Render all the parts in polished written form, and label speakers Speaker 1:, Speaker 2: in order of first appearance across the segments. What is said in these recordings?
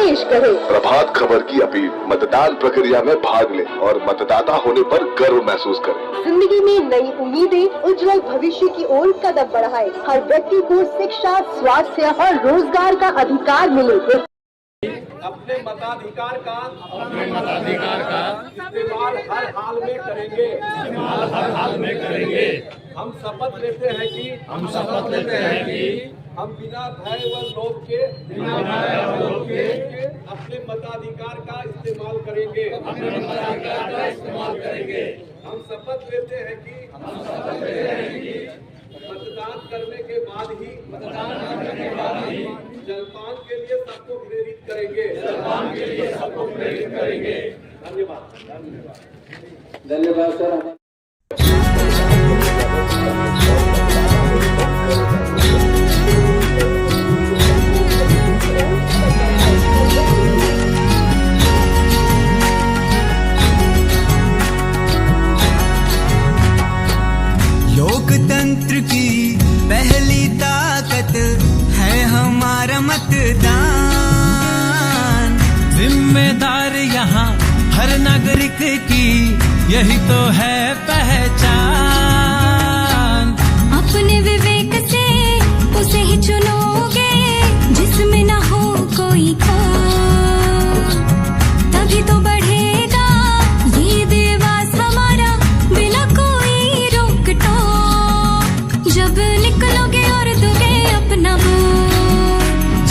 Speaker 1: पेश करें।
Speaker 2: प्रभात खबर की अपील, मतदान प्रक्रिया में भाग लें और मतदाता होने पर गर्व महसूस करें।
Speaker 1: जिंदगी में नई उम्मीदें, उज्जवल भविष्य की ओर कदम बढ़ाएं। हर व्यक्ति को शिक्षा, स्वास्थ्य और रोजगार का अधिकार मिले।
Speaker 3: अपने मताधिकार का इस्तेमाल हर हाल में करेंगे। हम शपथ लेते हैं कि हम बिना भय व लोभ के अपने मताधिकार का इस्तेमाल करेंगे। हम शपथ लेते हैं कि मतदान करने के बाद ही जलपान के लिए सबको प्रेरित करेंगे। धन्यवाद सर।
Speaker 4: लोकतंत्र की पहली ताकत है हमारा मतदान। जिम्मेदार यहाँ हर नागरिक की यही तो है पहचान। अपने विवेक से उसे ही चुनोगे जिसमें न हो कोई खोट, तभी तो बढ़ेगा ये देवास हमारा बिना कोई रोक टोक। जब निकलोगे और दोगे अपना वोट,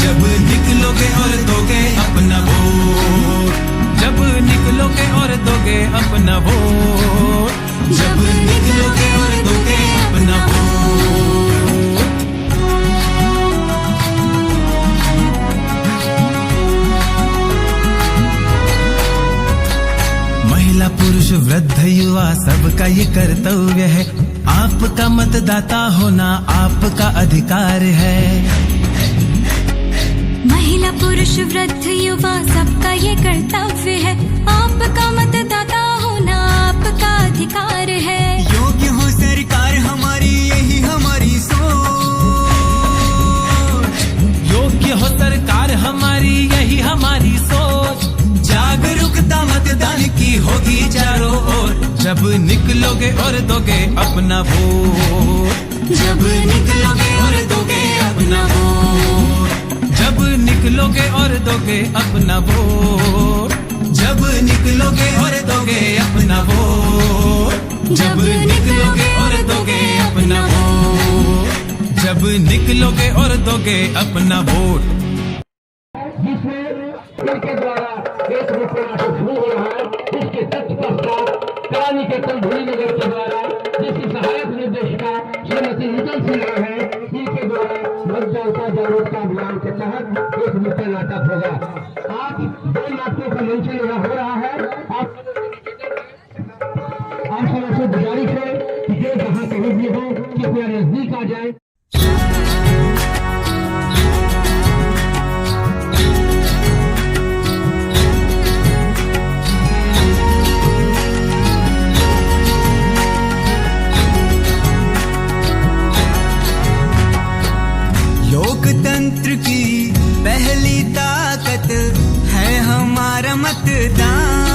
Speaker 4: जब निकलोगे और दोगे अपना वोट, जब निकलोगे और दोगे अपना वोट, जब निकलोगे और दोगे अपना वोट। महिला पुरुष वृद्ध युवा सबका ये कर्तव्य है। आपका मतदाता होना आपका अधिकार है। महिला पुरुष वृद्ध युवा सबका ये कर्तव्य है। आपका मतदाता होना आपका अधिकार है। योग्य हो सरकार हमारी यही हमारी सोच, योग्य हो सरकार हमारी यही हमारी सोच। जागरूकता मतदान की होगी चारों ओर, जब निकलोगे और दोगे अपना वोट, जब निकलोगे और दोगे अपना वोट, जब निकलोगे और दोगे अपना वोट, जब निकलोगे और दोगे अपना वोट, जब निकलोगे और दोगे अपना वोट, जब निकलोगे और दोगे अपना वोट।
Speaker 5: के द्वारा देश में शुरू हो रहा है, इसके तथ्य पश्चात करानी के तंभुली नगर के द्वारा जिसकी सहायक निर्देशिका श्रीमती हितल सिन्हा है, इनके द्वारा मतदाता जागरूकता अभियान के तहत एक नुक्कड़ नाटक होगा। आज 2 नाटकों का मंचन यहाँ हो रहा है। आप सबसे गुजारिश है कि जो जहाँ कहीं भी हो कृपया नजदीक आ जाए। लोकतंत्र की पहली ताकत है हमारा मतदान।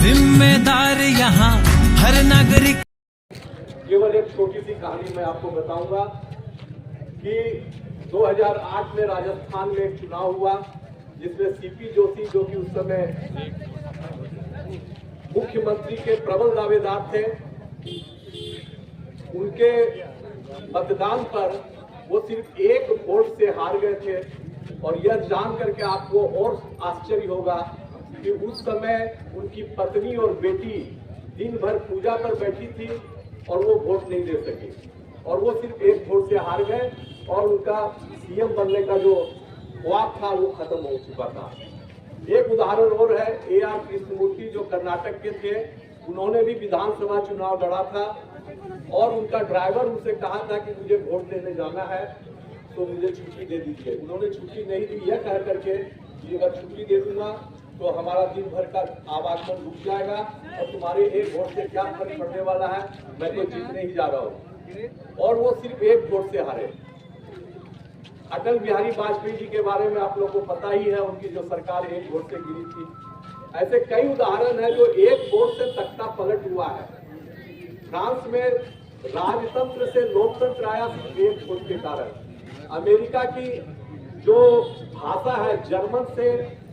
Speaker 5: जिम्मेदार यहाँ हर नागरिक।
Speaker 3: केवल एक छोटी सी कहानी मैं आपको बताऊंगा कि 2008 में राजस्थान में एक चुनाव हुआ जिसमें सीपी जोशी, जो कि उस समय मुख्यमंत्री के प्रबल दावेदार थे, उनके मतदान पर वो सिर्फ 1 वोट से हार गए थे। और यह जान करके आपको और आश्चर्य होगा कि उस समय उनकी पत्नी और बेटी दिन भर पूजा पर बैठी थी और वो वोट नहीं दे सकी, और वो सिर्फ 1 वोट से हार गए और उनका सीएम बनने का जो ख्वाब था वो खत्म हो चुका था। एक उदाहरण और है, AR कृष्णमूर्ति जो कर्नाटक के थे, उन्होंने भी विधानसभा चुनाव लड़ा था और उनका ड्राइवर उनसे कहा था कि मुझे वोट देने जाना है तो मुझे छुट्टी दे दीजिए। उन्होंने छुट्टी नहीं दी, यह कह करके कि अगर छुट्टी दे दूंगा तो हमारा दिन भर का आवागमन रुक जाएगा और तुम्हारे 1 वोट से क्या फर्क पड़ने वाला है, मैं तो जीतने ही जा रहा हूँ। और वो सिर्फ 1 वोट से हारे। अटल बिहारी वाजपेयी जी के बारे में आप लोग को पता ही है, उनकी जो सरकार एक वोट से गिरी थी। ऐसे कई उदाहरण है जो एक वोट से तख्ता पलट हुआ है। फ्रांस में राजतंत्र से लोकतंत्र आया सिर्फ एक वोट के कारण। अमेरिका की जो भाषा है जर्मन से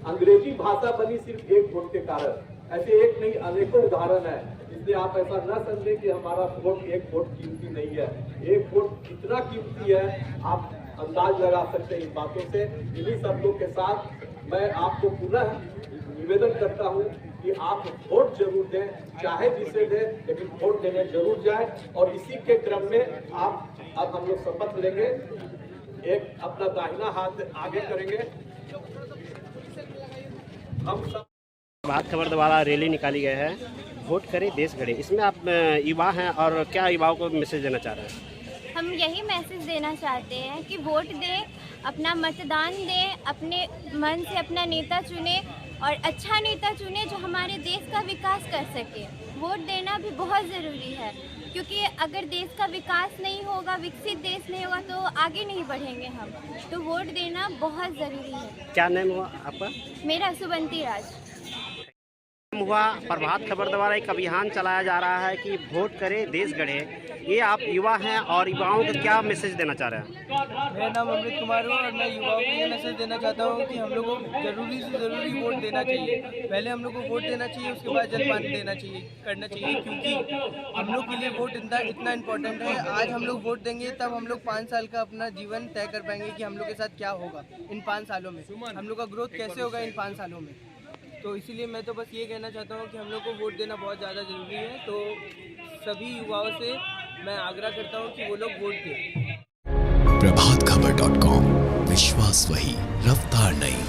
Speaker 3: अंग्रेजी भाषा बनी सिर्फ एक वोट के कारण। ऐसे एक नहीं अनेकों उदाहरण है, इसलिए आप ऐसा न समझें कि हमारा वोट एक वोट कीमती नहीं है। एक वोट कितना कीमती है आप अंदाज लगा सकते हैं इन बातों से। इन्हीं शब्दों के साथ मैं आपको पुनः निवेदन करता हूं कि आप वोट जरूर दें, चाहे जिसे दें, लेकिन वोट देने जरूर जाए। और इसी के क्रम में अब हम लोग शपथ लेंगे। एक अपना दाहिना हाथ आगे करेंगे। हम सब
Speaker 6: प्रभात खबर द्वारा रैली निकाली गई है, वोट करें देश गढ़े। इसमें आप युवा हैं और क्या युवाओं को मैसेज देना चाह रहे हैं?
Speaker 7: हम यही मैसेज देना चाहते हैं कि वोट दें, अपना मतदान दें, अपने मन से अपना नेता चुने और अच्छा नेता चुने जो हमारे देश का विकास कर सके। वोट देना भी बहुत ज़रूरी है, क्योंकि अगर देश का विकास नहीं होगा, विकसित देश नहीं होगा तो आगे नहीं बढ़ेंगे हम। तो वोट देना बहुत ज़रूरी है।
Speaker 6: क्या नाम हुआ आपका?
Speaker 7: मेरा सुबंती राज
Speaker 6: हुआ। प्रभात खबर द्वारा एक अभियान चलाया जा रहा है कि वोट करें देश गढ़े। ये आप युवा हैं और युवाओं को क्या मैसेज देना चाह रहे हैं?
Speaker 8: मेरा नाम अमृत कुमार है और मैं युवाओं को ये मैसेज देना चाहता हूँ कि हम लोग को ज़रूरी से ज़रूरी वोट देना चाहिए। पहले हम लोग को वोट देना चाहिए, उसके बाद जलपान देना चाहिए, करना चाहिए, क्योंकि हम लोग के लिए वोट इतना इम्पोर्टेंट है। आज हम लोग वोट देंगे तब हम लोग 5 साल का अपना जीवन तय कर पाएंगे कि हम लोग के साथ क्या होगा इन 5 सालों में, हम लोग का ग्रोथ कैसे होगा इन 5 सालों में। तो इसीलिए मैं तो बस ये कहना चाहता हूँ कि हम लोग को वोट देना बहुत ज़्यादा ज़रूरी है। तो सभी युवाओं से मैं आग्रह करता हूँ कि वो लोग वोट दें।
Speaker 9: प्रभातखबर.com, विश्वास वही, रफ्तार नहीं।